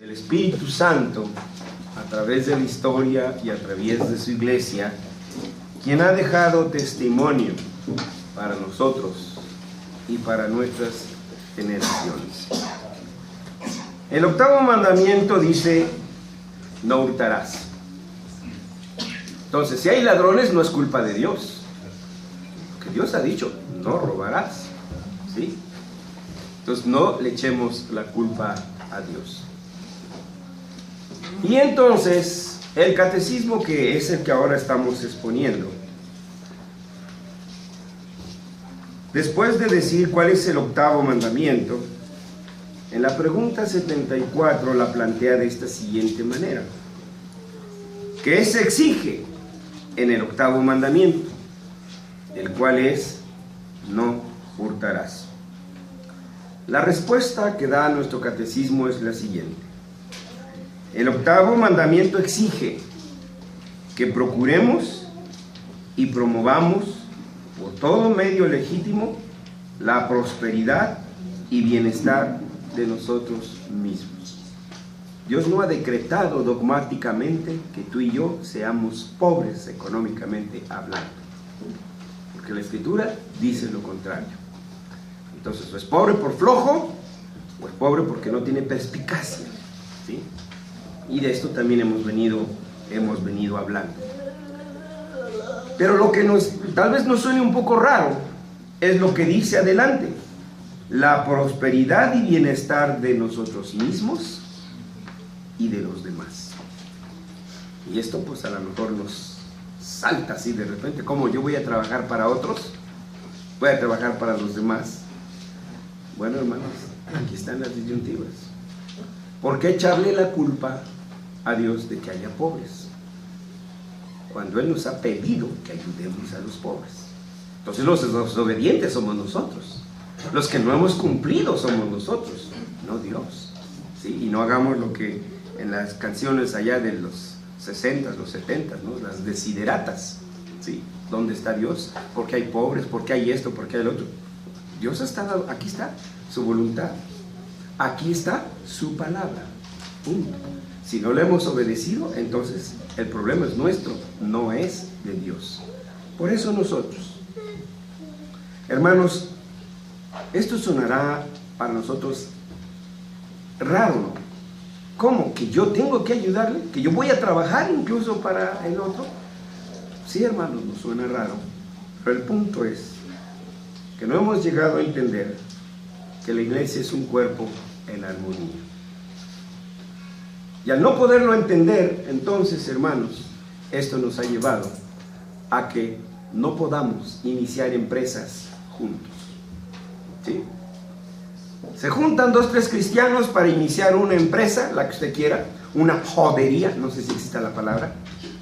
El Espíritu Santo, a través de la historia y a través de su iglesia, quien ha dejado testimonio para nosotros y para nuestras generaciones. El octavo mandamiento dice: no hurtarás. Entonces, si hay ladrones, no es culpa de Dios, porque Dios ha dicho: no robarás, ¿sí? Entonces, no le echemos la culpa a Dios. Y entonces, el catecismo, que es el que ahora estamos exponiendo, después de decir cuál es el octavo mandamiento, en la pregunta 74 la plantea de esta siguiente manera: ¿qué se exige en el octavo mandamiento? El cual es: no hurtarás. La respuesta que da nuestro catecismo es la siguiente: el octavo mandamiento exige que procuremos y promovamos por todo medio legítimo la prosperidad y bienestar de nosotros mismos. Dios no ha decretado dogmáticamente que tú y yo seamos pobres económicamente hablando, porque la Escritura dice lo contrario. Entonces, o es pobre por flojo, o es pobre porque no tiene perspicacia, ¿sí? Y de esto también hemos venido hablando. Pero lo que tal vez nos suene un poco raro es lo que dice adelante: la prosperidad y bienestar de nosotros mismos y de los demás. Y esto pues a lo mejor nos salta así de repente: ¿cómo yo voy a trabajar para otros? ¿Voy a trabajar para los demás? Bueno, hermanos, aquí están las disyuntivas. ¿Por qué echarle la culpa a Dios de que haya pobres, cuando Él nos ha pedido que ayudemos a los pobres? Entonces los desobedientes somos nosotros, los que no hemos cumplido somos nosotros, no Dios, ¿sí? Y no hagamos lo que en las canciones allá de los 60s, los 70s, ¿no? Las desideratas, ¿sí? ¿Dónde está Dios? ¿Por qué hay pobres? ¿Por qué hay esto? ¿Por qué hay lo otro? Dios está, aquí está su voluntad, aquí está su palabra, punto. Si no le hemos obedecido, entonces el problema es nuestro, no es de Dios. Por eso nosotros, hermanos, esto sonará para nosotros raro, ¿no? ¿Cómo? ¿Que yo tengo que ayudarle? ¿Que yo voy a trabajar incluso para el otro? Sí, hermanos, nos suena raro, pero el punto es que no hemos llegado a entender que la iglesia es un cuerpo en armonía. Y al no poderlo entender, entonces, hermanos, esto nos ha llevado a que no podamos iniciar empresas juntos, ¿sí? Se juntan 2 o 3 cristianos para iniciar una empresa, la que usted quiera, una jodería, no sé si existe la palabra,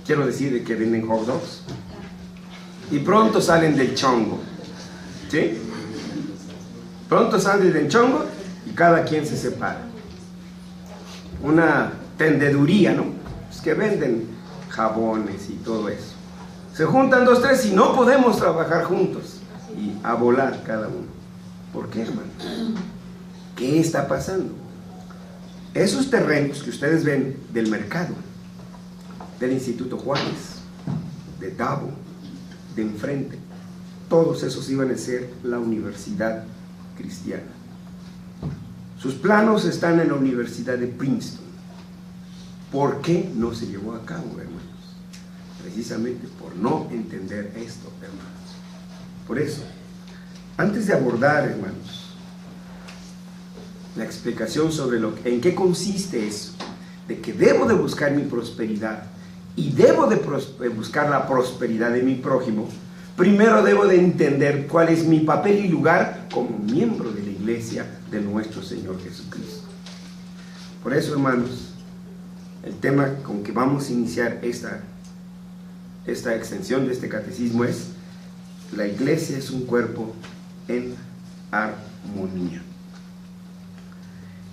quiero decir de que venden hot dogs, y pronto salen del chongo, ¿sí? Pronto salen del chongo y cada quien se separa. Una tendeduría, ¿no? Es que venden jabones y todo eso. Se juntan 2 o 3 y no podemos trabajar juntos, y a volar cada uno. ¿Por qué, hermano? ¿Qué está pasando? Esos terrenos que ustedes ven del mercado, del Instituto Juárez, de Dabo, de enfrente, todos esos iban a ser la universidad cristiana. Sus planos están en la Universidad de Princeton. ¿Por qué no se llevó a cabo, hermanos? Precisamente por no entender esto, hermanos. Por eso, antes de abordar, hermanos, la explicación sobre en qué consiste eso, de que debo de buscar mi prosperidad y debo de buscar la prosperidad de mi prójimo, primero debo de entender cuál es mi papel y lugar como miembro de la iglesia de nuestro Señor Jesucristo. Por eso, hermanos, el tema con que vamos a iniciar esta extensión de este catecismo es: la iglesia es un cuerpo en armonía.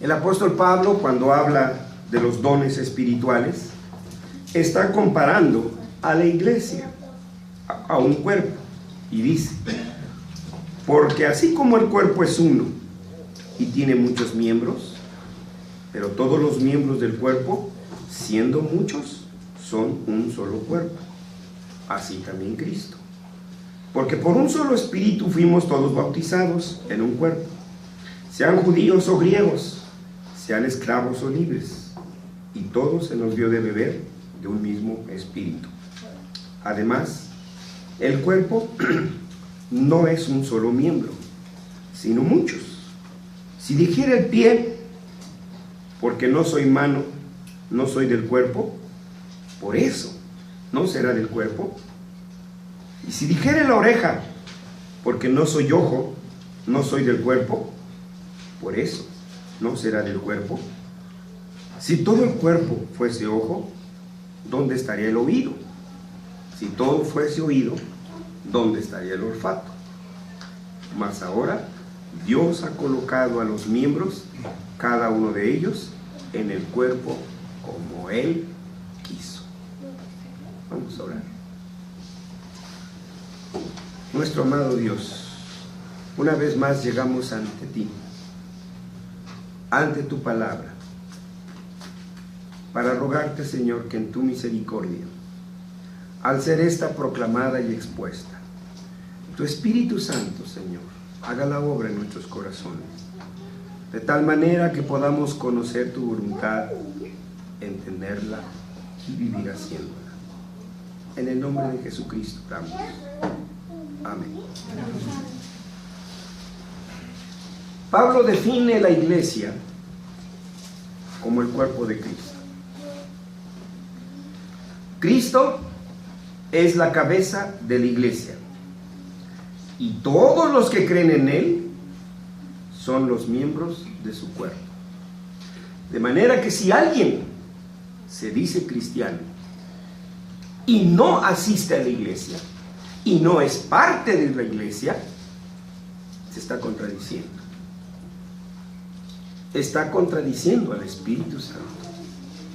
El apóstol Pablo, cuando habla de los dones espirituales, está comparando a la iglesia a un cuerpo, y dice: porque así como el cuerpo es uno y tiene muchos miembros, Pero todos los miembros del cuerpo, siendo muchos, son un solo cuerpo. Así también Cristo. Porque por un solo espíritu fuimos todos bautizados en un cuerpo, sean judíos o griegos, sean esclavos o libres, y todos se nos dio de beber de un mismo espíritu. Además, el cuerpo no es un solo miembro, sino muchos. Si dijera el pie, porque no soy mano, no soy del cuerpo, por eso no será del cuerpo. Y si dijera la oreja, porque no soy ojo, no soy del cuerpo, por eso no será del cuerpo. Si todo el cuerpo fuese ojo, ¿dónde estaría el oído? Si todo fuese oído, ¿dónde estaría el olfato? Mas ahora Dios ha colocado a los miembros, cada uno de ellos, en el cuerpo como Él quiso. Vamos a orar. Nuestro amado Dios, una vez más llegamos ante ti, ante tu palabra, para rogarte, Señor, que en tu misericordia, al ser esta proclamada y expuesta, tu Espíritu Santo, Señor, haga la obra en nuestros corazones, de tal manera que podamos conocer tu voluntad, entenderla y vivir haciéndola. En el nombre de Jesucristo oramos. Amén. Pablo define la iglesia como el cuerpo de Cristo. Cristo es la cabeza de la iglesia y todos los que creen en Él son los miembros de su cuerpo. De manera que si alguien se dice cristiano y no asiste a la iglesia y no es parte de la iglesia, se está contradiciendo. Está contradiciendo al Espíritu Santo,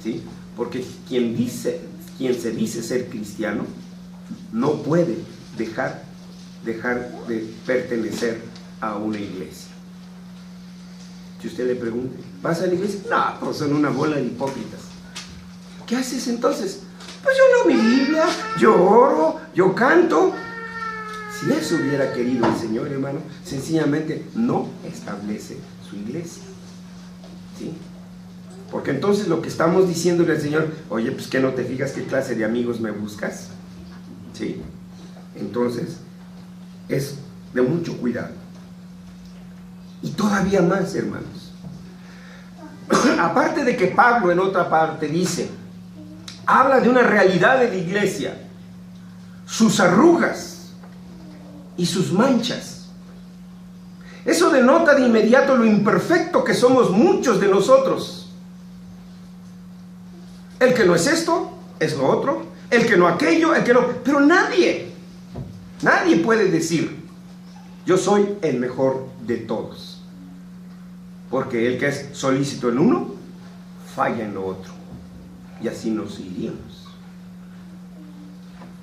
¿sí? Porque quien se dice ser cristiano no puede dejar de pertenecer a una iglesia. Si usted le pregunta, ¿vas a la iglesia? No, pues son una bola de hipócritas. ¿Qué haces entonces? Pues yo leo mi Biblia, yo oro, yo canto. Si eso hubiera querido el Señor, hermano, sencillamente no establece su iglesia, ¿sí? Porque entonces lo que estamos diciéndole al Señor, oye, pues que no te fijas qué clase de amigos me buscas, ¿sí? Entonces es de mucho cuidado. Y todavía más, hermanos, aparte de que Pablo en otra parte dice, habla de una realidad de la iglesia, sus arrugas y sus manchas. Eso denota de inmediato lo imperfecto que somos muchos de nosotros. El que no es esto, es lo otro. El que no aquello, el que no... Pero nadie puede decir, yo soy el mejor de todos. Porque el que es solícito en uno, falla en lo otro. Y así nos iríamos.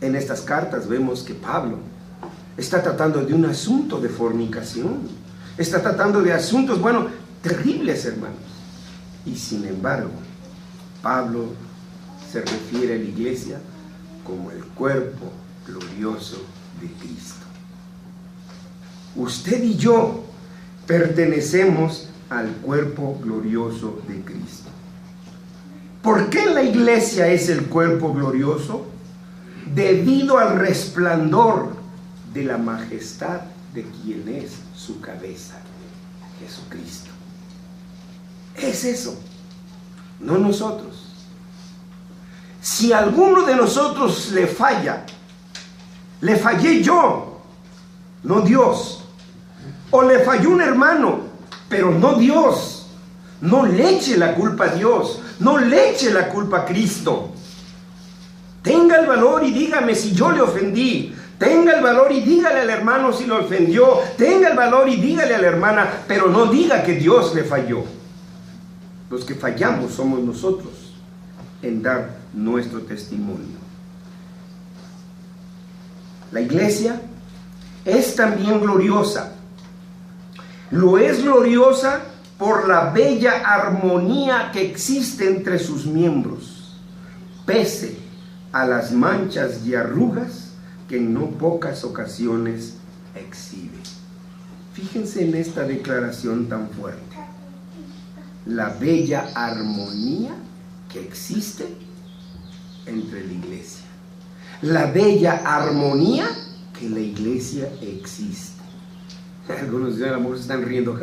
En estas cartas vemos que Pablo está tratando de un asunto de fornicación. Está tratando de asuntos, bueno, terribles, hermanos. Y sin embargo, Pablo se refiere a la iglesia como el cuerpo glorioso de Cristo. Usted y yo pertenecemos al cuerpo glorioso de Cristo. ¿Por qué la iglesia es el cuerpo glorioso? Debido al resplandor de la majestad de quien es su cabeza, Jesucristo. Es eso, no nosotros. Si alguno de nosotros le falla, le fallé yo, no Dios. O le falló un hermano, pero no Dios. No le eche la culpa a Dios, no le eche la culpa a Cristo. Tenga el valor y dígame si yo le ofendí. Tenga el valor y dígale al hermano si lo ofendió. Tenga el valor y dígale a la hermana, pero no diga que Dios le falló. Los que fallamos somos nosotros en dar nuestro testimonio. La iglesia es también gloriosa. Lo es gloriosa por la bella armonía que existe entre sus miembros, pese a las manchas y arrugas que en no pocas ocasiones exhibe. Fíjense en esta declaración tan fuerte. La bella armonía que existe entre la iglesia. La bella armonía que la iglesia existe. Algunos de amor se están riendo,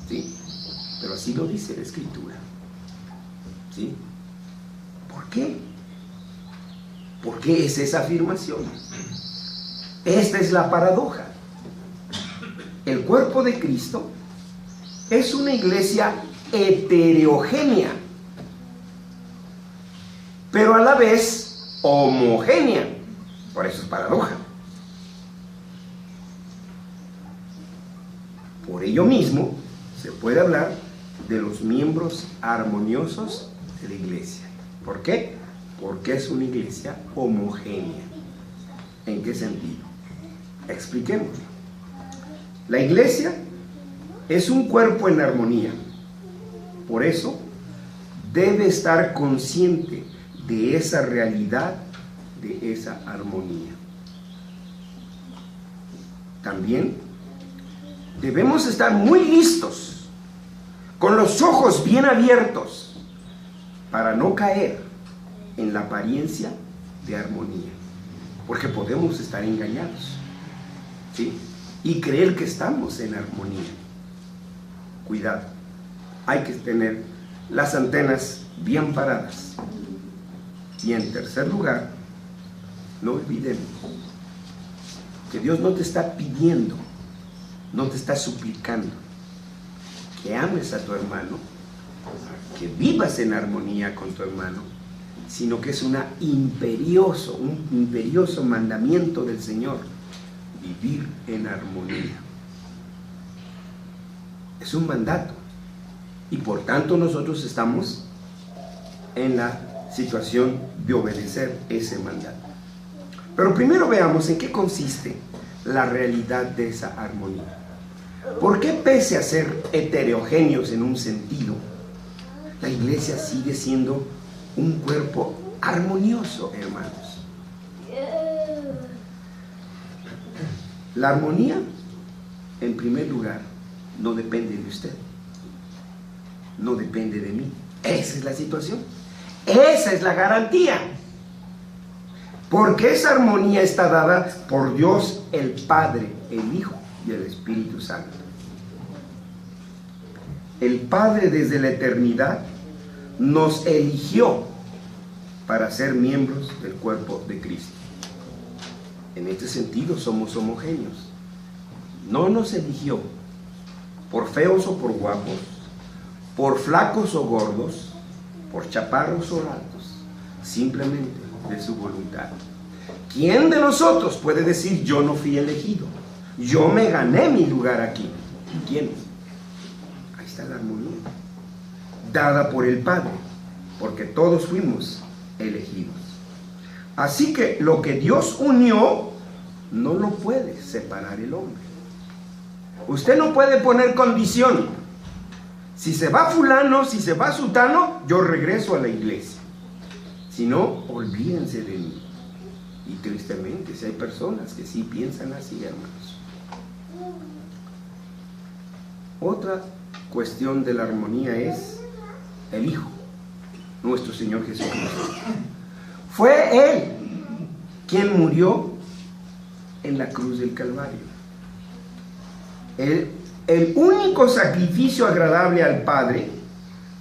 ¿sí? Pero así lo dice la Escritura, ¿sí? ¿Por qué? ¿Por qué es esa afirmación? Esta es la paradoja. El cuerpo de Cristo es una iglesia heterogénea, pero a la vez homogénea. Por eso es paradoja. Por ello mismo se puede hablar de los miembros armoniosos de la iglesia. ¿Por qué? Porque es una iglesia homogénea. ¿En qué sentido? Expliquemos. La iglesia es un cuerpo en armonía. Por eso debe estar consciente de esa realidad, de esa armonía. También debemos estar muy listos, con los ojos bien abiertos, para no caer en la apariencia de armonía, porque podemos estar engañados, ¿sí? Y creer que estamos en armonía. Cuidado, hay que tener las antenas bien paradas. Y en tercer lugar, no olvidemos que Dios no te está pidiendo, no te está suplicando que ames a tu hermano, que vivas en armonía con tu hermano, sino que es un imperioso mandamiento del Señor, vivir en armonía. Es un mandato, y por tanto nosotros estamos en la situación de obedecer ese mandato. Pero primero veamos en qué consiste la realidad de esa armonía. ¿Por qué, pese a ser heterogéneos en un sentido, la iglesia sigue siendo un cuerpo armonioso, hermanos? La armonía, en primer lugar, no depende de usted, no depende de mí. Esa es la situación, esa es la garantía, porque esa armonía está dada por Dios el Padre, el Hijo y el Espíritu Santo. El Padre desde la eternidad nos eligió para ser miembros del cuerpo de Cristo. En este sentido somos homogéneos. No nos eligió por feos o por guapos, por flacos o gordos, por chaparros o altos, simplemente de su voluntad. ¿Quién de nosotros puede decir yo no fui elegido? Yo me gané mi lugar aquí. ¿Quién? Ahí está la armonía, dada por el Padre, porque todos fuimos elegidos. Así que lo que Dios unió, no lo puede separar el hombre. Usted no puede poner condición. Si se va fulano, si se va sutano, yo regreso a la iglesia. Si no, olvídense de mí. Y tristemente, si hay personas que sí piensan así, hermanos. Otra cuestión de la armonía es el Hijo, nuestro Señor Jesucristo. Fue Él quien murió en la cruz del Calvario. El único sacrificio agradable al Padre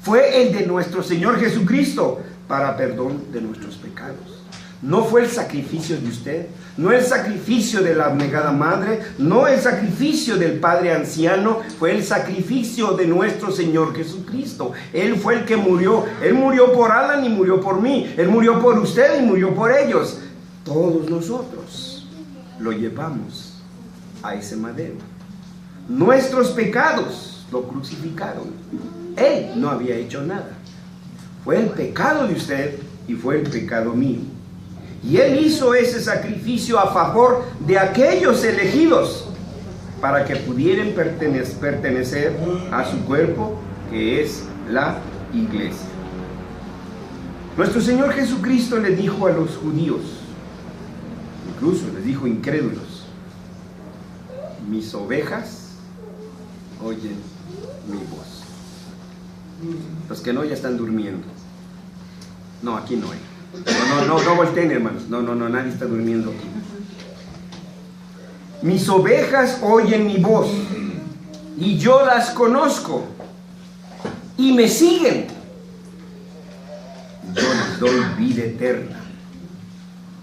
fue el de nuestro Señor Jesucristo para perdón de nuestros pecados. No fue el sacrificio de usted, no el sacrificio de la abnegada madre, no el sacrificio del padre anciano, fue el sacrificio de nuestro Señor Jesucristo. Él fue el que murió. Él murió por Alan y murió por mí. Él murió por usted y murió por ellos. Todos nosotros lo llevamos a ese madero. Nuestros pecados lo crucificaron. Él no había hecho nada. Fue el pecado de usted y fue el pecado mío. Y Él hizo ese sacrificio a favor de aquellos elegidos. para que pudieran pertenecer a su cuerpo, que es la iglesia. Nuestro Señor Jesucristo le dijo a los judíos, incluso les dijo incrédulos: mis ovejas oyen mi voz. Los que no ya están durmiendo. No, aquí no hay. No volteen, hermanos. No, nadie está durmiendo aquí. Mis ovejas oyen mi voz y yo las conozco y me siguen. Yo les doy vida eterna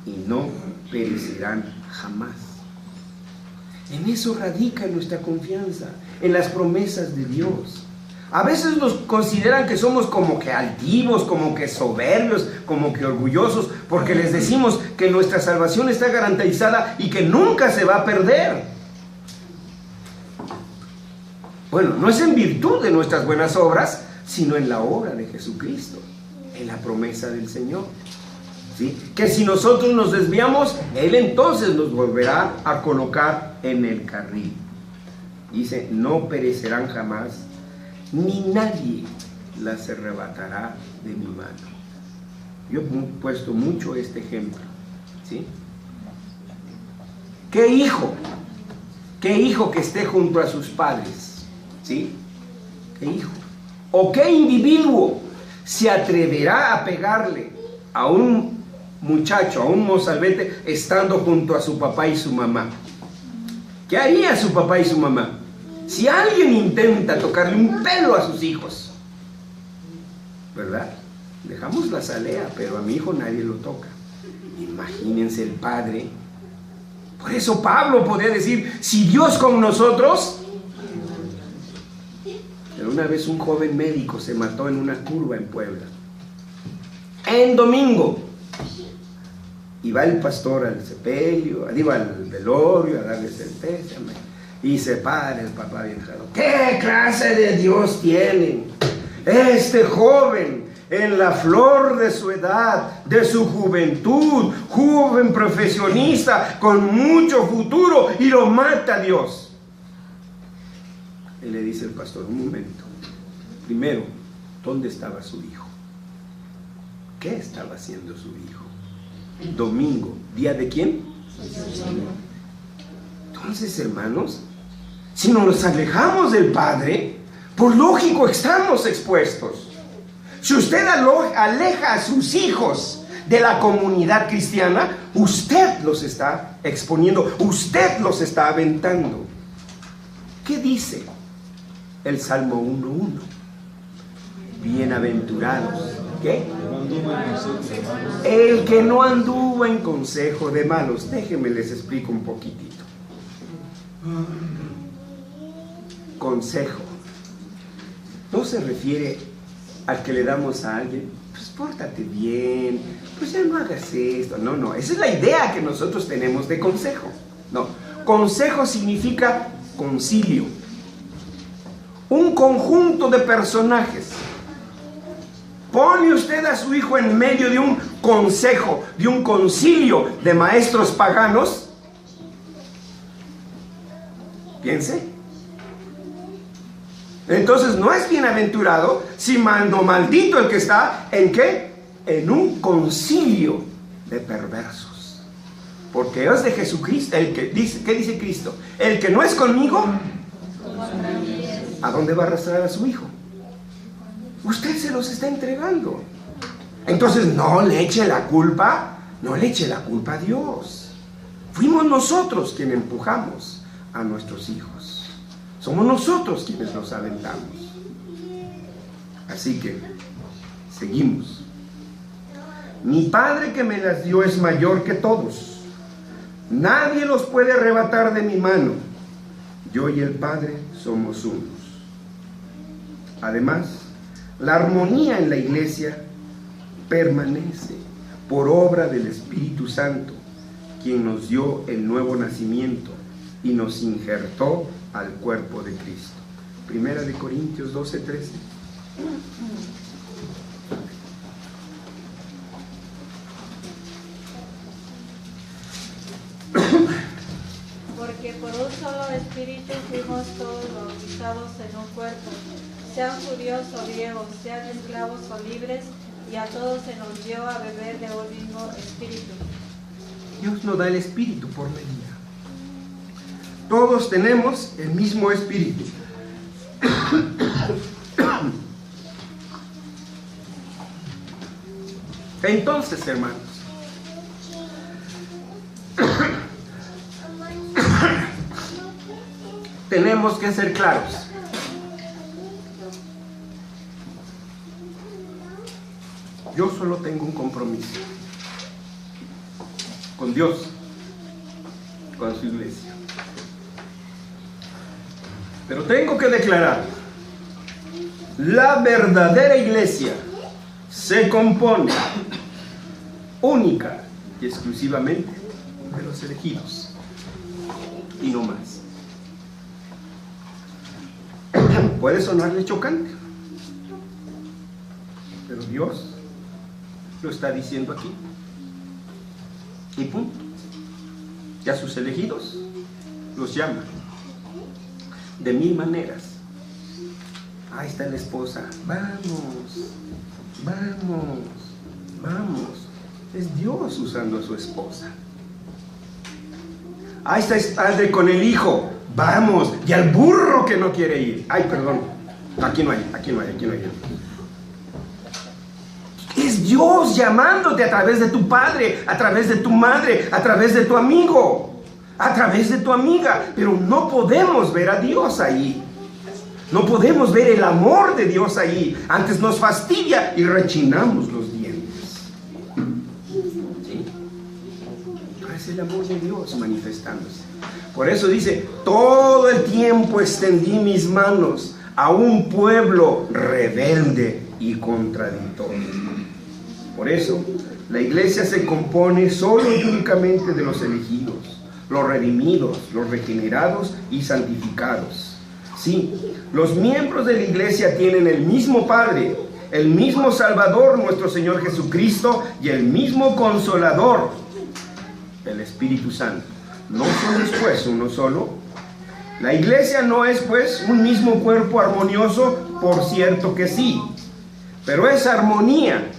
y no perecerán jamás. En eso radica nuestra confianza, en las promesas de Dios. A veces nos consideran que somos como que altivos, como que soberbios, como que orgullosos, porque les decimos que nuestra salvación está garantizada y que nunca se va a perder. Bueno, no es en virtud de nuestras buenas obras, sino en la obra de Jesucristo, en la promesa del Señor. ¿Sí? Que si nosotros nos desviamos, Él entonces nos volverá a colocar en el carril. Dice: no perecerán jamás, ni nadie las arrebatará de mi mano. Yo he puesto mucho este ejemplo, ¿sí? ¿Qué hijo que esté junto a sus padres? ¿Sí? ¿Qué hijo? ¿O qué individuo se atreverá a pegarle a un muchacho, a un mozalbete, estando junto a su papá y su mamá? ¿Qué haría su papá y su mamá? Si alguien intenta tocarle un pelo a sus hijos, ¿verdad? Dejamos la salea, pero a mi hijo nadie lo toca. Imagínense el padre. Por eso Pablo podría decir: si Dios con nosotros. Pero una vez un joven médico se mató en una curva en Puebla, en domingo. Y va el pastor al sepelio, al velorio, a darles el pésame. Y se para el papá bien raro. ¿Qué clase de Dios tienen? Este joven, en la flor de su edad, de su juventud, joven profesionista, con mucho futuro, y lo mata Dios. Y le dice el pastor: un momento. Primero, ¿dónde estaba su hijo? ¿Qué estaba haciendo su hijo? Domingo, ¿día de quién? Entonces, hermanos, si nos alejamos del Padre, por lógico estamos expuestos. Si usted aleja a sus hijos de la comunidad cristiana, usted los está exponiendo, usted los está aventando. ¿Qué dice el Salmo 1:1? Bienaventurados, ¿qué? El que no anduvo en consejo de malos. Déjenme les explico un poquitito. Consejo no se refiere al que le damos a alguien: pues pórtate bien, pues ya no hagas esto. No, esa es la idea que nosotros tenemos de consejo. No, consejo significa concilio, un conjunto de personajes. Pone usted a su hijo en medio de un consejo, de un concilio de maestros paganos. Piense. Entonces no es bienaventurado, sino maldito el que está ¿en qué? En un concilio de perversos. Porque es de Jesucristo el que dice. ¿Qué dice Cristo? El que no es conmigo, ¿a dónde va a arrastrar a su hijo? Usted se los está entregando. Entonces no le eche la culpa a Dios. Fuimos nosotros quienes empujamos a nuestros hijos. Somos nosotros quienes los aventamos. Así que seguimos. Mi Padre que me las dio es mayor que todos. Nadie los puede arrebatar de mi mano. Yo y el Padre somos unos. Además, la armonía en la iglesia permanece por obra del Espíritu Santo, quien nos dio el nuevo nacimiento y nos injertó al cuerpo de Cristo. Primera de Corintios 12:13. Porque porque por un solo espíritu fuimos todos bautizados en un cuerpo, sean judíos o griegos, sean esclavos o libres, y a todos se nos dio a beber de un mismo espíritu. Dios no da el espíritu por medida. Todos tenemos el mismo espíritu. Entonces, hermanos, tenemos que ser claros. Yo solo tengo un compromiso con Dios, con su iglesia. Pero tengo que declarar, la verdadera iglesia se compone única y exclusivamente de los elegidos y no más. Puede sonarle chocante, pero Dios lo está diciendo aquí y punto. Y a sus elegidos los llama de 1000 maneras. Ahí está la esposa, vamos, vamos, vamos. Es Dios usando a su esposa. Ahí está el padre con el hijo, vamos. Y al burro que no quiere ir. Ay, perdón, aquí no hay. Es Dios llamándote a través de tu padre, a través de tu madre, a través de tu amigo, a través de tu amiga. Pero no podemos ver a Dios ahí. No podemos ver el amor de Dios ahí. Antes nos fastidia y rechinamos los dientes. ¿Sí? No es el amor de Dios manifestándose. Por eso dice, todo el tiempo extendí mis manos a un pueblo rebelde y contradictorio. Por eso, la iglesia se compone solo y únicamente de los elegidos, los redimidos, los regenerados y santificados. Sí, los miembros de la iglesia tienen el mismo Padre, el mismo Salvador, nuestro Señor Jesucristo, y el mismo Consolador, el Espíritu Santo. ¿No son pues uno solo? La iglesia no es pues un mismo cuerpo armonioso, por cierto que sí, pero esa armonía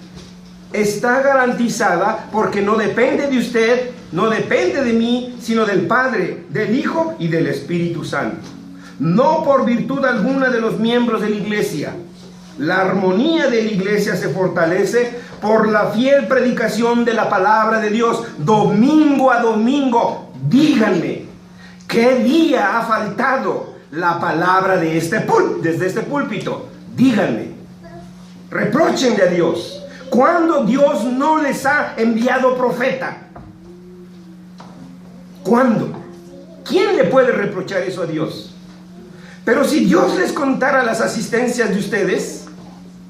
está garantizada porque no depende de usted, no depende de mí, sino del Padre, del Hijo y del Espíritu Santo. No por virtud alguna de los miembros de la iglesia. La armonía de la iglesia se fortalece por la fiel predicación de la palabra de Dios, domingo a domingo. Díganme, ¿qué día ha faltado la palabra de desde este púlpito? Díganme, repróchenle a Dios. ¿Cuándo Dios no les ha enviado profeta? ¿Cuándo? ¿Quién le puede reprochar eso a Dios? Pero si Dios les contara las asistencias de ustedes,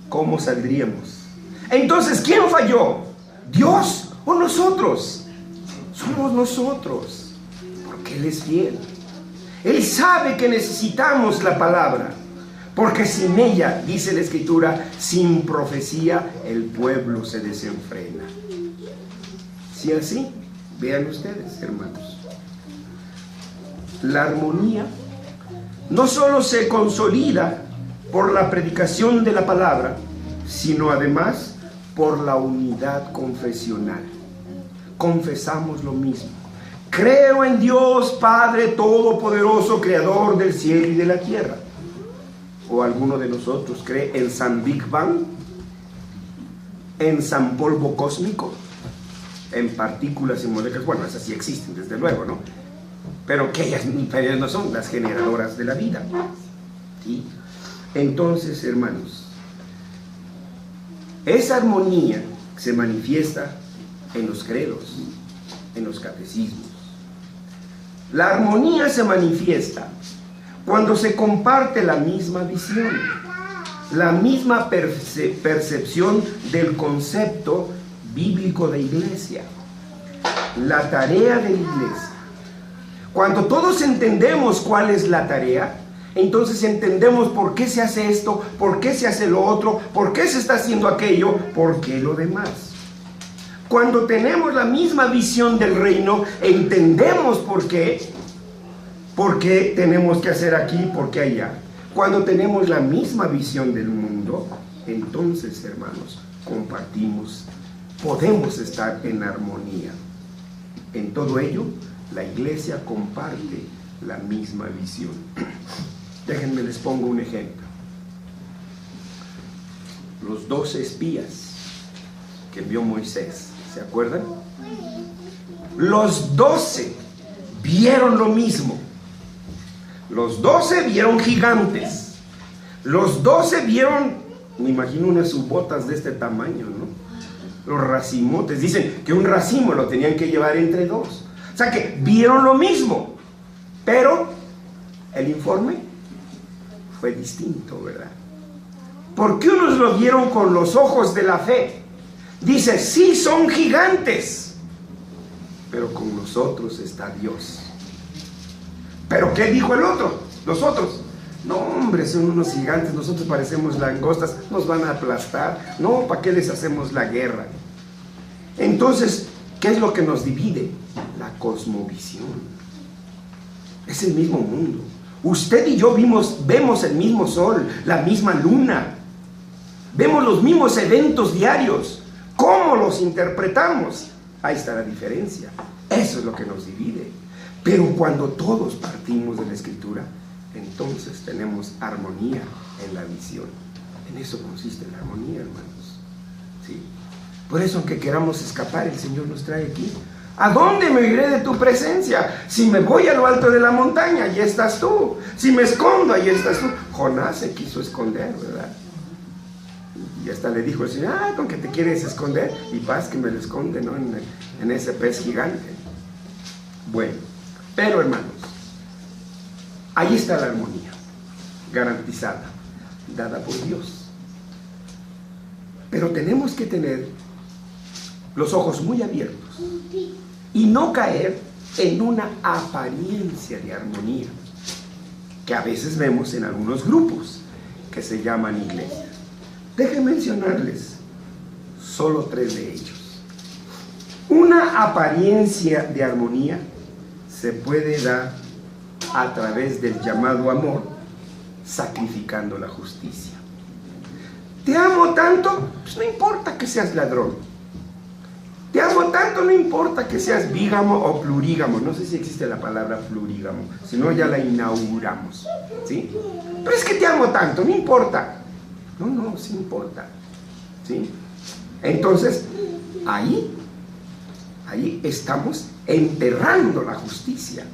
¿cómo saldríamos? Entonces, ¿quién falló? ¿Dios o nosotros? Somos nosotros, porque Él es fiel. Él sabe que necesitamos la palabra, porque sin ella, dice la Escritura, sin profecía el pueblo se desenfrena. Si así, vean ustedes, hermanos, la armonía no solo se consolida por la predicación de la palabra, sino además por la unidad confesional. Confesamos lo mismo. Creo en Dios Padre Todopoderoso, Creador del cielo y de la tierra. ¿O alguno de nosotros cree en San Big Bang? ¿En San Polvo Cósmico? ¿En partículas y moléculas? Bueno, esas sí existen, desde luego, ¿no? Pero que ellas no son las generadoras de la vida. ¿Sí? Entonces, hermanos, esa armonía se manifiesta en los credos, en los catecismos. La armonía se manifiesta cuando se comparte la misma visión, la misma percepción del concepto bíblico de iglesia, la tarea de la iglesia. Cuando todos entendemos cuál es la tarea, entonces entendemos por qué se hace esto, por qué se hace lo otro, por qué se está haciendo aquello, por qué lo demás. Cuando tenemos la misma visión del reino, entendemos por qué ¿Por qué tenemos que hacer aquí? ¿Por qué allá? Cuando tenemos la misma visión del mundo, entonces, hermanos, compartimos, podemos estar en armonía. En todo ello, la iglesia comparte la misma visión. Déjenme les pongo un ejemplo. Los 12 espías que envió Moisés, ¿se acuerdan? Los 12 vieron lo mismo. Los 12 vieron gigantes. Los 12 vieron, me imagino, unas subbotas de este tamaño, ¿no? Los racimotes. Dicen que un racimo lo tenían que llevar entre dos. O sea que vieron lo mismo, pero el informe fue distinto, ¿verdad? Porque unos lo vieron con los ojos de la fe. Dice, sí son gigantes, pero con nosotros está Dios. ¿Pero qué dijo el otro? Los otros, no hombre, son unos gigantes, nosotros parecemos langostas, nos van a aplastar. No, ¿para qué les hacemos la guerra? Entonces, ¿qué es lo que nos divide? La cosmovisión. Es el mismo mundo. Usted y yo vemos el mismo sol, la misma luna. Vemos los mismos eventos diarios. ¿Cómo los interpretamos? Ahí está la diferencia. Eso es lo que nos divide. Pero cuando todos partimos de la Escritura, entonces tenemos armonía en la visión. En eso consiste la armonía, hermanos. ¿Sí? Por eso, aunque queramos escapar, el Señor nos trae aquí. ¿A dónde me iré de tu presencia? Si me voy a lo alto de la montaña, allí estás tú. Si me escondo, allí estás tú. Jonás se quiso esconder, ¿verdad? Y hasta le dijo el Señor, con que te quieres esconder, y paz que me lo esconde, ¿no? En ese pez gigante. Bueno, pero hermanos, ahí está la armonía, garantizada, dada por Dios. Pero tenemos que tener los ojos muy abiertos y no caer en una apariencia de armonía que a veces vemos en algunos grupos que se llaman iglesias. Dejen mencionarles solo 3 de ellos. Una apariencia de armonía se puede dar a través del llamado amor, sacrificando la justicia. Te amo tanto, pues no importa que seas ladrón. Te amo tanto, no importa que seas bígamo o plurígamo. No sé si existe la palabra plurígamo, si no ya la inauguramos, ¿sí? Pero es que te amo tanto, no importa. No, sí importa, ¿sí? Entonces, ahí estamos enterrando la justicia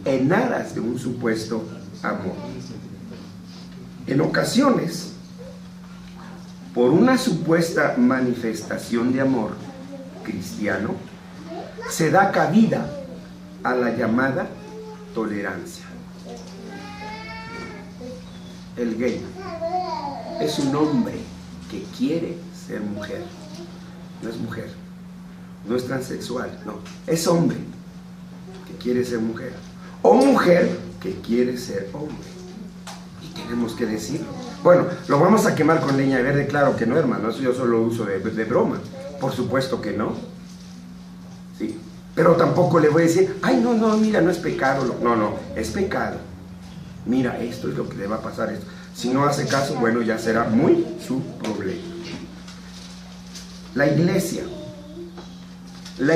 en aras de un supuesto amor. En ocasiones, por una supuesta manifestación de amor cristiano, se da cabida a la llamada tolerancia. El gay es un hombre que quiere ser mujer. No es mujer, no es transexual, no, es hombre que quiere ser mujer, o mujer que quiere ser hombre. Y tenemos que decirlo. Bueno, lo vamos a quemar con leña verde, claro que no, hermano, eso yo solo uso de broma. Por supuesto que no. Sí. Pero tampoco le voy a decir, ay, no, mira, no es pecado. No, es pecado. Mira, esto es lo que le va a pasar. Esto. Si no hace caso, bueno, ya será muy su problema. La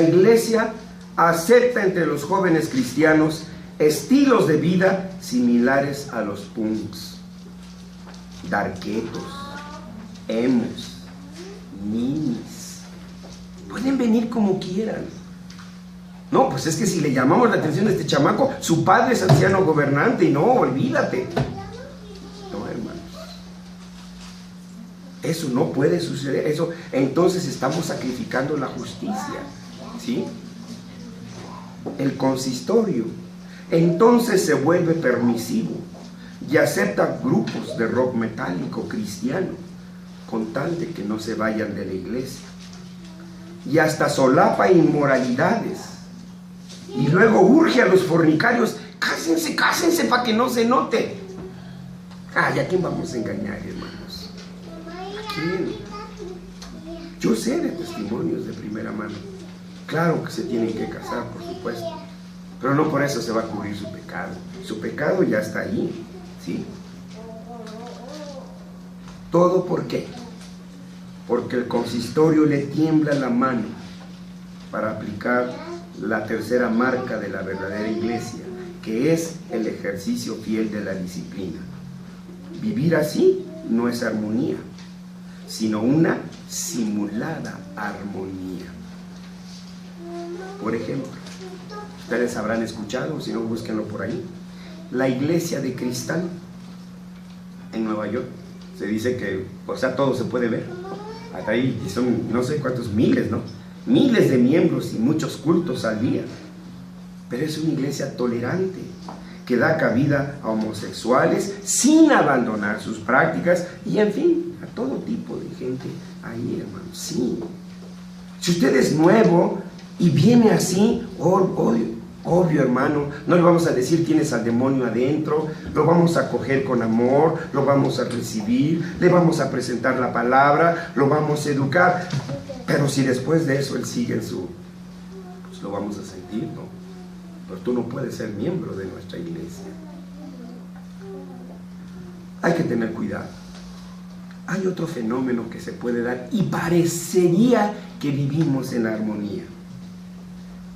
iglesia acepta entre los jóvenes cristianos estilos de vida similares a los punks, darketos, emos, ninis. Pueden venir como quieran. No, pues es que si le llamamos la atención a este chamaco, su padre es anciano gobernante y no, olvídate. No, hermanos. Eso no puede suceder. Eso, entonces estamos sacrificando la justicia, ¿sí? El consistorio entonces se vuelve permisivo y acepta grupos de rock metálico cristiano con tal de que no se vayan de la iglesia, y hasta solapa inmoralidades, y luego urge a los fornicarios, cásense para que no se note. ¿Y a quién vamos a engañar, hermanos? ¿A quién? Yo sé de testimonios de primera mano. Claro que se tienen que casar, por supuesto, pero no por eso se va a cubrir su pecado. Su pecado ya está ahí, ¿sí? ¿Todo por qué? Porque el consistorio le tiembla la mano para aplicar la tercera marca de la verdadera iglesia, que es el ejercicio fiel de la disciplina. Vivir así no es armonía, sino una simulada armonía. Por ejemplo, ustedes habrán escuchado, si no, búsquenlo por ahí, la iglesia de cristal en Nueva York. Se dice que, o sea, todo se puede ver. Hasta ahí son no sé cuántos miles, ¿no? Miles de miembros y muchos cultos al día. Pero es una iglesia tolerante, que da cabida a homosexuales sin abandonar sus prácticas y, en fin, a todo tipo de gente ahí, hermano. Sí. Si usted es nuevo y viene así, obvio, hermano, no le vamos a decir tienes al demonio adentro, lo vamos a acoger con amor, lo vamos a recibir, le vamos a presentar la palabra, lo vamos a educar. Pero si después de eso él sigue en su, pues lo vamos a sentir, ¿no? Pero tú no puedes ser miembro de nuestra iglesia. Hay que tener cuidado. Hay otro fenómeno que se puede dar y parecería que vivimos en armonía.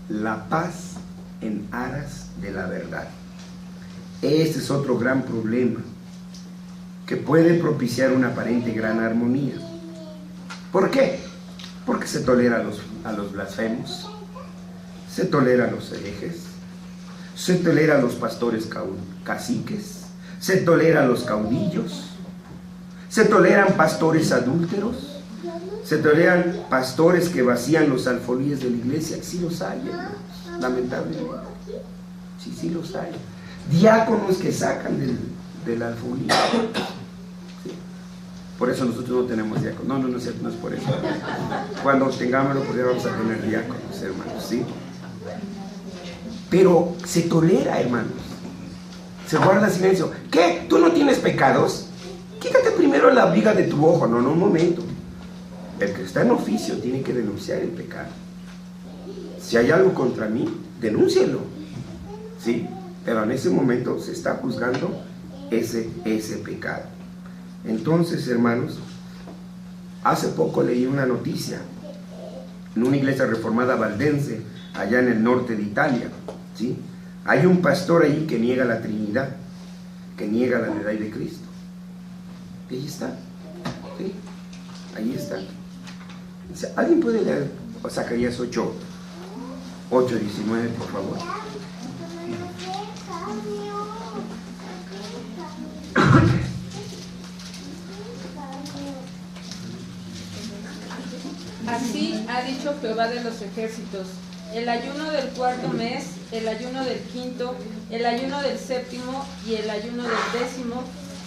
La paz en aras de la verdad. Este es otro gran problema que puede propiciar una aparente gran armonía. ¿Por qué? Porque se tolera a los blasfemos, se tolera a los herejes, se tolera a los pastores caciques, se tolera a los caudillos, se toleran pastores adúlteros, se toleran pastores que vacían los alfolíes de la iglesia. Sí los hay, hermanos, lamentablemente. Sí los hay. Diáconos que sacan del alfolía. Sí. Por eso nosotros no tenemos diáconos. No es cierto, no es por eso. Cuando tengámoslo, pues ya vamos a tener diáconos, hermanos, ¿sí? Pero se tolera, hermanos. Se guarda silencio. ¿Qué? ¿Tú no tienes pecados? Quítate primero la viga de tu ojo. No, un momento. El que está en oficio tiene que denunciar el pecado. Si hay algo contra mí, denúncielo. ¿Sí? Pero en ese momento se está juzgando ese pecado. Entonces, hermanos, hace poco leí una noticia en una iglesia reformada valdense, allá en el norte de Italia, ¿sí? Hay un pastor ahí que niega la Trinidad, que niega la deidad de Cristo. Y ahí está, ¿sí? Ahí está. O sea, ¿alguien puede leer Zacarías 8:19, por favor? Así ha dicho Jehová de los ejércitos: el ayuno del cuarto mes, el ayuno del quinto, el ayuno del séptimo y el ayuno del décimo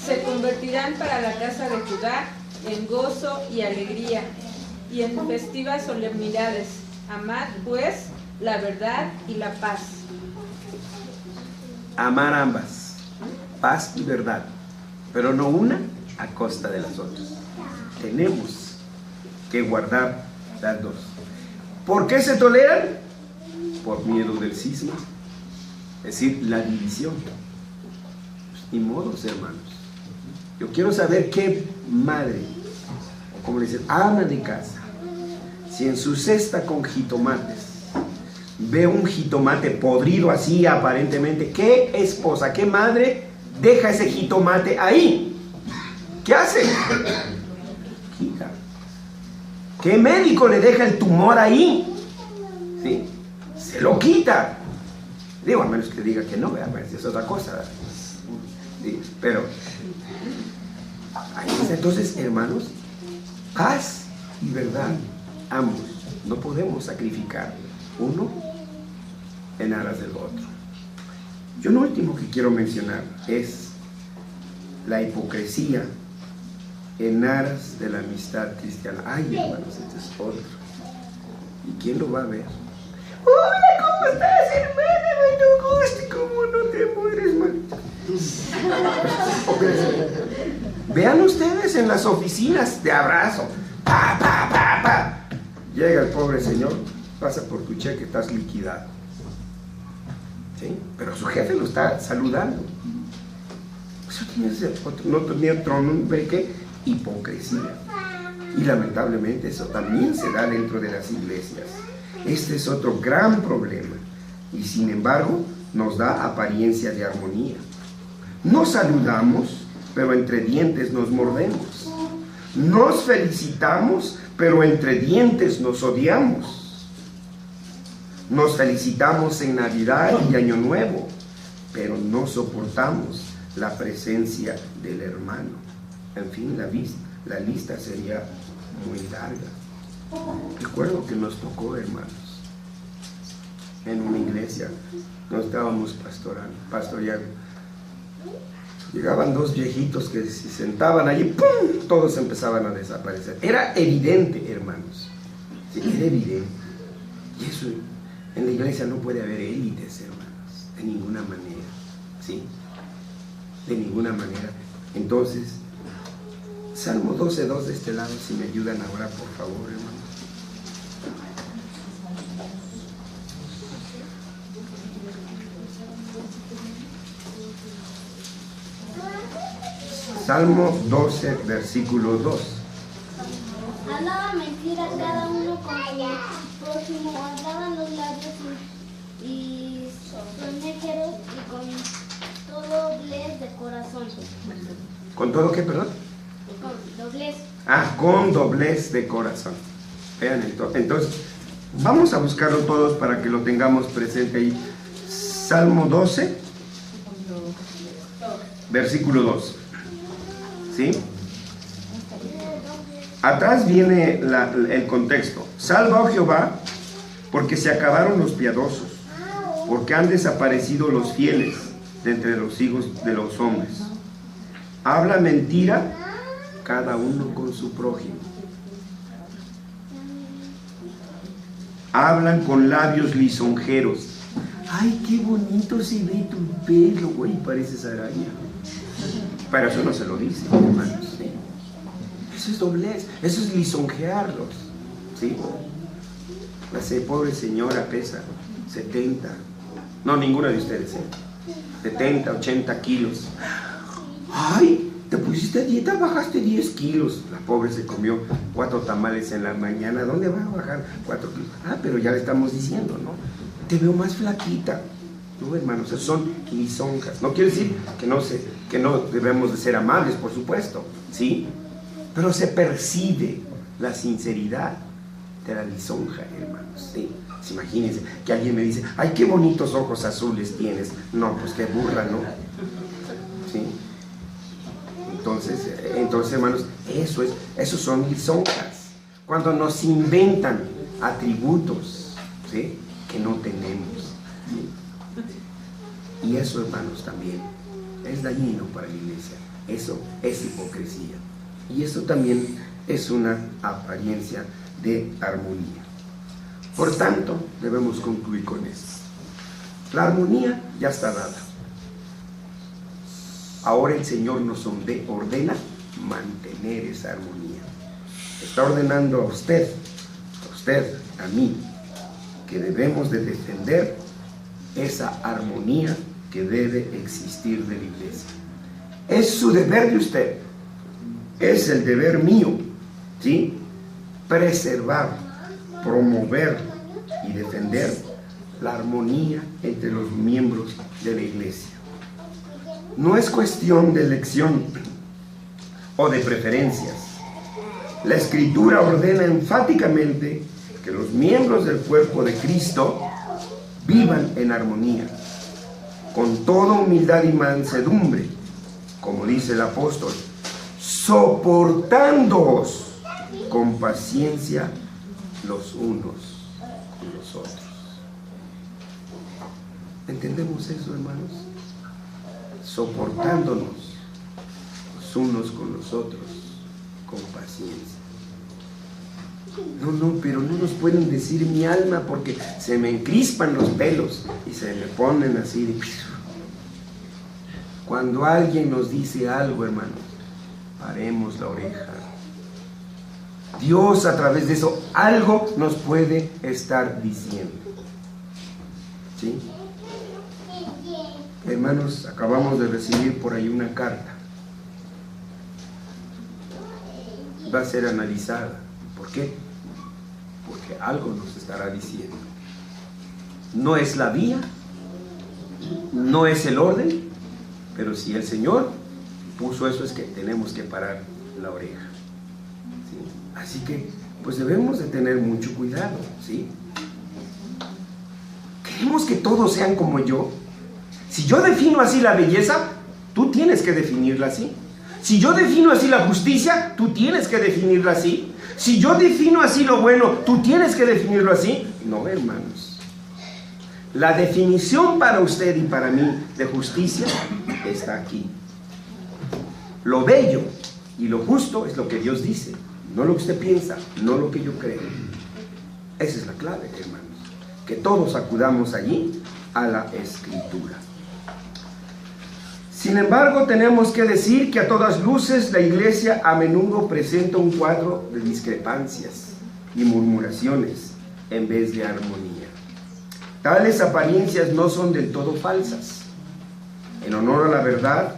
se convertirán para la casa de Judá en gozo y alegría y en festivas solemnidades. Amad pues la verdad y la paz. Amar ambas, paz y verdad, pero no una a costa de las otras. Tenemos que guardar las dos. ¿Por qué se toleran? Por miedo del cisma, es decir, la división. Pues, ni modos, hermanos. Yo quiero saber qué madre, o como le dicen, ama de casa, si en su cesta con jitomates ve un jitomate podrido así aparentemente, ¿qué esposa, qué madre deja ese jitomate ahí? ¿Qué hace? Quita. ¿Qué médico le deja el tumor ahí? ¿Sí? Se lo quita. Digo, a menos que diga que no, es otra cosa. ¿Sí? Pero ahí está. Entonces, hermanos, paz y verdad, ambos. No podemos sacrificar uno en aras del otro. Yo lo último que quiero mencionar es la hipocresía en aras de la amistad cristiana. Ay, hermanos, este es otro. ¿Y quién lo va a ver? Hola, ¿cómo estás, hermana? Mucho gusto. ¿Cómo no te mueres, man? Vean ustedes en las oficinas de abrazo. Pa, pa, pa, pa. Llega el pobre señor, pasa por tu cheque, estás liquidado. ¿sí? Pero su jefe lo está saludando. Eso no tenía otro nombre que hipocresía. Y lamentablemente eso también se da dentro de las iglesias. Este es otro gran problema. Y sin embargo, nos da apariencia de armonía. Nos saludamos, pero entre dientes nos mordemos. Nos felicitamos, pero entre dientes nos odiamos. Nos felicitamos en Navidad y Año Nuevo, pero no soportamos la presencia del hermano. En fin, la lista sería muy larga. Recuerdo que nos tocó, hermanos, en una iglesia, nos estábamos pastoreando. Llegaban dos viejitos que se sentaban allí, ¡pum!, todos empezaban a desaparecer. Era evidente, hermanos. Sí, era evidente. Y eso, en la iglesia no puede haber élites, hermanos, de ninguna manera. ¿Sí? De ninguna manera. Entonces, Salmo 12:2 de este lado, si me ayudan ahora, por favor, hermanos. Salmo 12, versículo 2. Hablaba mentira cada uno con su prójimo, hablaban los labios y soñéjeros y con todo doblez de corazón. ¿Con todo qué, perdón? Con doblez. Con doblez de corazón. Vean entonces, vamos a buscarlo todos para que lo tengamos presente ahí. Salmo 12, versículo 2. ¿Sí? Atrás viene el contexto. Salva, oh Jehová, porque se acabaron los piadosos, porque han desaparecido los fieles de entre los hijos de los hombres. Habla mentira cada uno con su prójimo. Hablan con labios lisonjeros. Ay, qué bonito se ve tu pelo, güey, pareces araña. Pero eso no se lo dice, hermanos. ¿Sí? Eso es doblez, eso es lisonjearlos. ¿Sí? La pobre señora pesa 70. No, ninguna de ustedes, 70, 80 kilos. Ay, te pusiste a dieta, bajaste 10 kilos. La pobre se comió 4 tamales en la mañana. ¿Dónde va a bajar 4 kilos? Pero ya le estamos diciendo, ¿no? Te veo más flaquita. No, hermanos, esos son lisonjas. No quiere decir que no debemos de ser amables, por supuesto, ¿sí? Pero se percibe la sinceridad de la lisonja, hermanos, ¿sí? Imagínense que alguien me dice, ay, qué bonitos ojos azules tienes. No, pues qué burla, ¿no? ¿Sí? Entonces, hermanos, esos son lisonjas. Cuando nos inventan atributos, ¿sí?, que no tenemos, ¿sí? Y eso, hermanos, también es dañino para la iglesia. Eso es hipocresía. Y eso también es una apariencia de armonía. Por tanto, debemos concluir con esto. La armonía ya está dada. Ahora el Señor nos ordena mantener esa armonía. Está ordenando a usted, a mí, que debemos de defender esa armonía que debe existir de la iglesia. Es su deber de usted, es el deber mío, ¿sí?, preservar, promover y defender la armonía entre los miembros de la iglesia. No es cuestión de elección o de preferencias. La Escritura ordena enfáticamente que los miembros del cuerpo de Cristo vivan en armonía, con toda humildad y mansedumbre, como dice el apóstol, soportándoos con paciencia los unos con los otros. ¿Entendemos eso, hermanos? Soportándonos los unos con los otros con paciencia. No, pero no nos pueden decir mi alma porque se me encrispan los pelos y se me ponen así de... Cuando alguien nos dice algo, hermanos, paremos la oreja. Dios a través de eso algo nos puede estar diciendo, ¿sí? Hermanos, acabamos de recibir por ahí una carta. Va a ser analizada. ¿Por qué? Porque algo nos estará diciendo. No es la vía, no es el orden, pero si el Señor puso eso, es que tenemos que parar la oreja, ¿sí? Así que pues debemos de tener mucho cuidado, ¿sí? ¿Queremos que todos sean como yo? Si yo defino así la belleza, tú tienes que definirla así. Si yo defino así la justicia, tú tienes que definirla así. Si yo defino así lo bueno, tú tienes que definirlo así. No, hermanos. La definición para usted y para mí de justicia está aquí. Lo bello y lo justo es lo que Dios dice, no lo que usted piensa, no lo que yo creo. Esa es la clave, hermanos. Que todos acudamos allí a la Escritura. Sin embargo, tenemos que decir que a todas luces la iglesia a menudo presenta un cuadro de discrepancias y murmuraciones en vez de armonía. Tales apariencias no son del todo falsas. En honor a la verdad,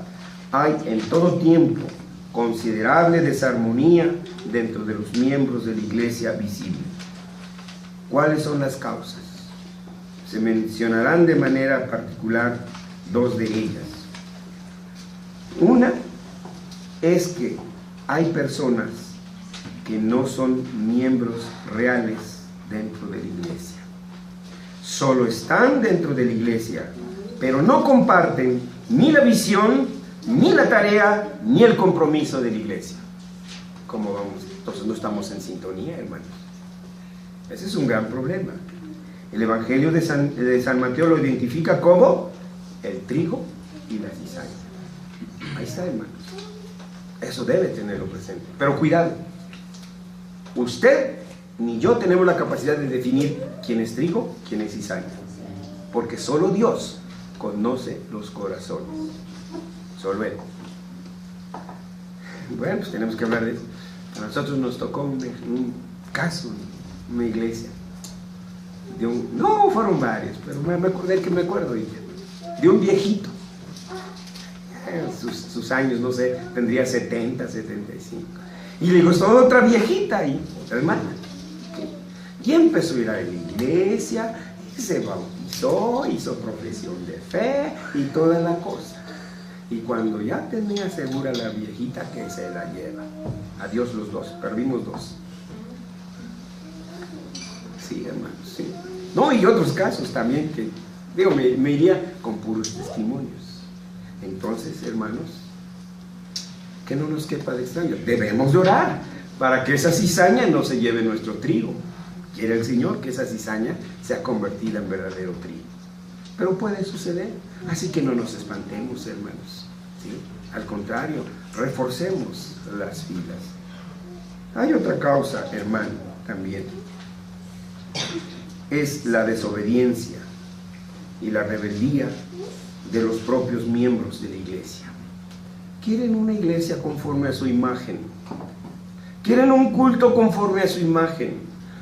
hay en todo tiempo considerable desarmonía dentro de los miembros de la iglesia visible. ¿Cuáles son las causas? Se mencionarán de manera particular dos de ellas. Una es que hay personas que no son miembros reales dentro de la iglesia. Solo están dentro de la iglesia, pero no comparten ni la visión, ni la tarea, ni el compromiso de la iglesia. ¿Cómo vamos? Entonces no estamos en sintonía, hermanos. Ese es un gran problema. El Evangelio de San Mateo lo identifica como el trigo y la cizaña. Ahí está, hermanos. Eso debe tenerlo presente. Pero cuidado. Usted ni yo tenemos la capacidad de definir quién es trigo, quién es cizaña. Porque solo Dios conoce los corazones. Solo Él. Bueno, pues tenemos que hablar de eso. A nosotros nos tocó un caso en una iglesia. No, fueron varios, pero me acordé que me acuerdo de un viejito. Sus años, no sé, tendría 70, 75. Y le gustó otra viejita y otra hermana. Y empezó a ir a la iglesia, y se bautizó, hizo profesión de fe y toda la cosa. Y cuando ya tenía segura la viejita, que se la lleva. Adiós los dos, perdimos dos. Sí, hermanos, sí. No, y otros casos también que, digo, me iría con puros testimonios. Entonces, hermanos, que no nos quepa de extraño. Debemos de orar para que esa cizaña no se lleve nuestro trigo. Quiere el Señor que esa cizaña sea convertida en verdadero trigo. Pero puede suceder. Así que no nos espantemos, hermanos, ¿sí? Al contrario, reforcemos las filas. Hay otra causa, hermano, también. Es la desobediencia y la rebeldía de los propios miembros de la iglesia. Quieren una iglesia conforme a su imagen. Quieren un culto conforme a su imagen.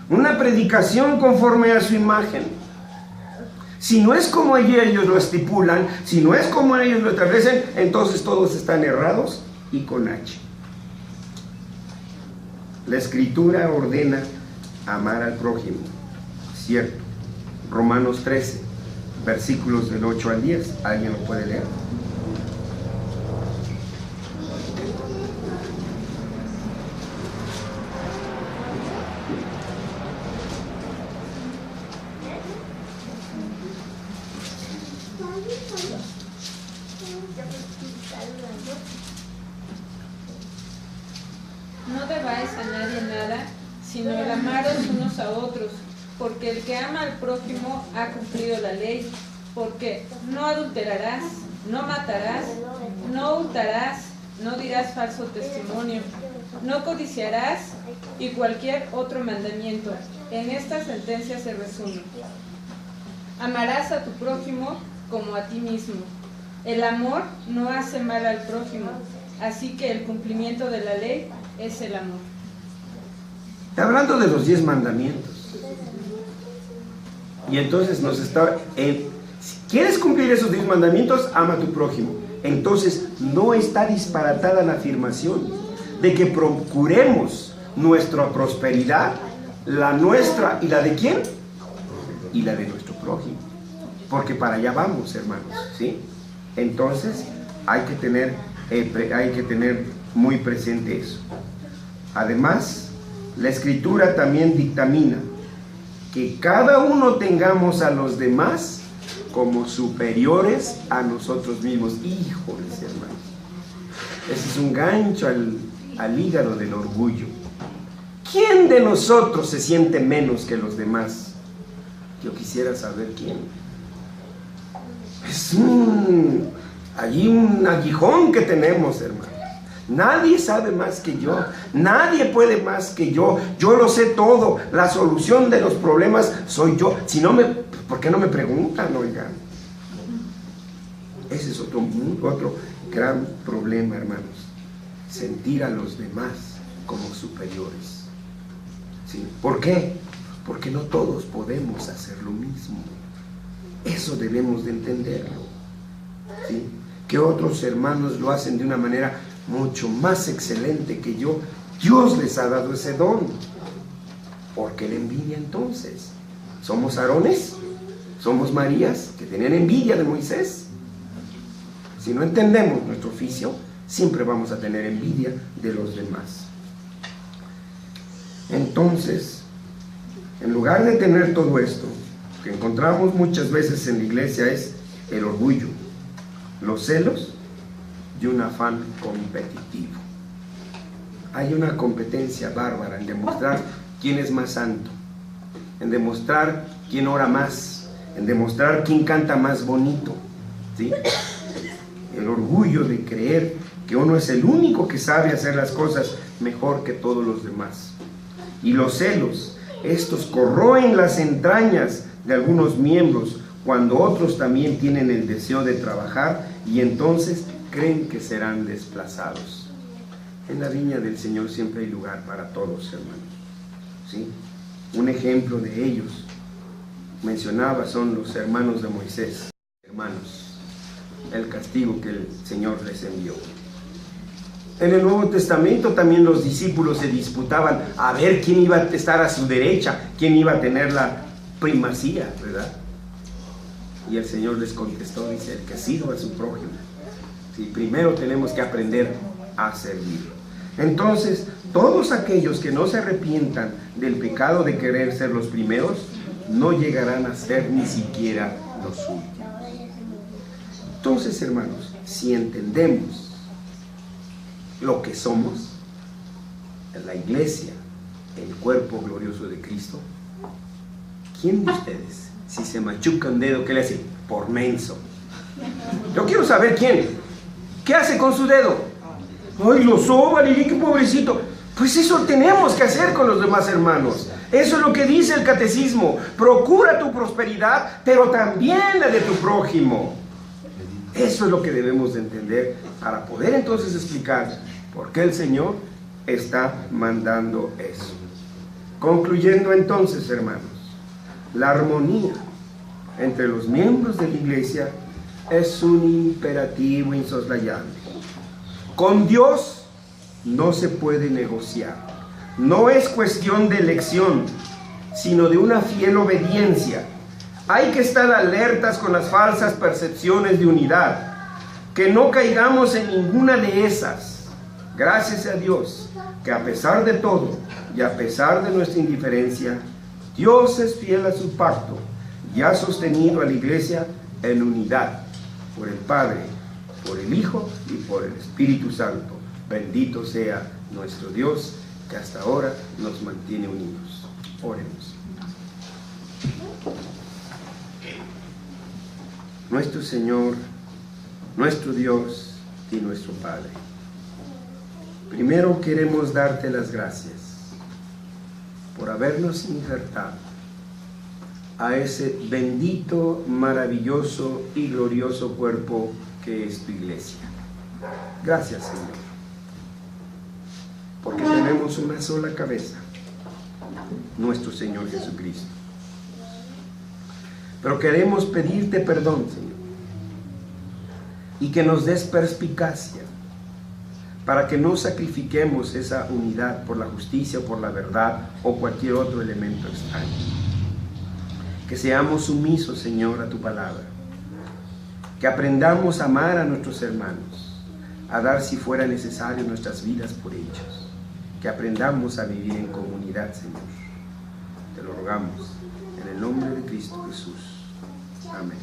Una predicación conforme a su imagen. Si no es como ellos lo estipulan, si no es como ellos lo establecen, entonces todos están errados y con H. La Escritura ordena amar al prójimo. Cierto. Romanos 13, versículos del 8 al 10. ¿Alguien lo puede leer? No debáis a nadie nada, sino el amaros unos a otros, porque el que ama al prójimo ha cumplido la ley. Porque no adulterarás, no matarás, no hurtarás, no dirás falso testimonio, no codiciarás y cualquier otro mandamiento. En esta sentencia se resume: amarás a tu prójimo como a ti mismo. El amor no hace mal al prójimo, así que el cumplimiento de la ley es el amor. Hablando de los 10 mandamientos. Y entonces nos está Si quieres cumplir esos 10 mandamientos, ama a tu prójimo. Entonces, no está disparatada la afirmación de que procuremos nuestra prosperidad, la nuestra y la de ¿quién? Y la de nuestro prójimo. Porque para allá vamos, hermanos, ¿sí? Entonces, hay que tener muy presente eso. Además, la Escritura también dictamina que cada uno tengamos a los demás como superiores a nosotros mismos. Híjoles, hermanos, ese es un gancho al hígado del orgullo. ¿Quién de nosotros se siente menos que los demás? Yo quisiera saber quién. Es allí un aguijón que tenemos, hermano. Nadie sabe más que yo, nadie puede más que yo lo sé todo, la solución de los problemas soy yo. Si no ¿por qué no me preguntan, oigan? Ese es otro gran problema, hermanos, sentir a los demás como superiores, ¿sí? ¿Por qué? Porque no todos podemos hacer lo mismo. Eso debemos de entenderlo, ¿sí? Que otros hermanos lo hacen de una manera mucho más excelente que yo. Dios les ha dado ese don. ¿Por qué la envidia entonces? ¿Somos Aarones? ¿Somos Marías que tenían envidia de Moisés? Si no entendemos nuestro oficio, siempre vamos a tener envidia de los demás. Entonces, en lugar de tener todo esto, que encontramos muchas veces en la iglesia es el orgullo, los celos y un afán competitivo. Hay una competencia bárbara en demostrar quién es más santo, en demostrar quién ora más, en demostrar quién canta más bonito, ¿sí? El orgullo de creer que uno es el único que sabe hacer las cosas mejor que todos los demás. Y los celos, estos corroen las entrañas de algunos miembros cuando otros también tienen el deseo de trabajar y entonces creen que serán desplazados. En la viña del Señor siempre hay lugar para todos, hermanos, ¿sí? Un ejemplo de ellos, mencionaba, son los hermanos de Moisés. Hermanos, el castigo que el Señor les envió. En el Nuevo Testamento también los discípulos se disputaban a ver quién iba a estar a su derecha, quién iba a tener la primacía, ¿verdad? Y el Señor les contestó, dice, el que sirva a su prójimo. Sí, primero tenemos que aprender a servir. Entonces, todos aquellos que no se arrepientan del pecado de querer ser los primeros, no llegarán a ser ni siquiera los últimos. Entonces, hermanos, si entendemos lo que somos, la iglesia, el cuerpo glorioso de Cristo, ¿quién de ustedes, si se machuca un dedo, qué le hace? Por menso. Yo quiero saber quién. ¿Qué hace con su dedo? Ay, lo soba, Lili, qué pobrecito. Pues eso tenemos que hacer con los demás hermanos. Eso es lo que dice el catecismo. Procura tu prosperidad, pero también la de tu prójimo. Eso es lo que debemos de entender para poder entonces explicar por qué el Señor está mandando eso. Concluyendo entonces, hermanos, la armonía entre los miembros de la iglesia es un imperativo insoslayable. Con Dios no se puede negociar. No es cuestión de elección, sino de una fiel obediencia. Hay que estar alertas con las falsas percepciones de unidad, que no caigamos en ninguna de esas. Gracias a Dios, que a pesar de todo y a pesar de nuestra indiferencia, Dios es fiel a su pacto y ha sostenido a la iglesia en unidad, por el Padre, por el Hijo y por el Espíritu Santo. Bendito sea nuestro Dios, que hasta ahora nos mantiene unidos. Oremos. Nuestro Señor, nuestro Dios y nuestro Padre, primero queremos darte las gracias por habernos injertado a ese bendito, maravilloso y glorioso cuerpo que es tu iglesia. Gracias, Señor, porque tenemos una sola cabeza, nuestro Señor Jesucristo. Pero queremos pedirte perdón, Señor, y que nos des perspicacia para que no sacrifiquemos esa unidad por la justicia o por la verdad o cualquier otro elemento extraño. Que seamos sumisos, Señor, a tu palabra. Que aprendamos a amar a nuestros hermanos, a dar si fuera necesario nuestras vidas por ellos. Que aprendamos a vivir en comunidad, Señor. Te lo rogamos en el nombre de Cristo Jesús. Amén.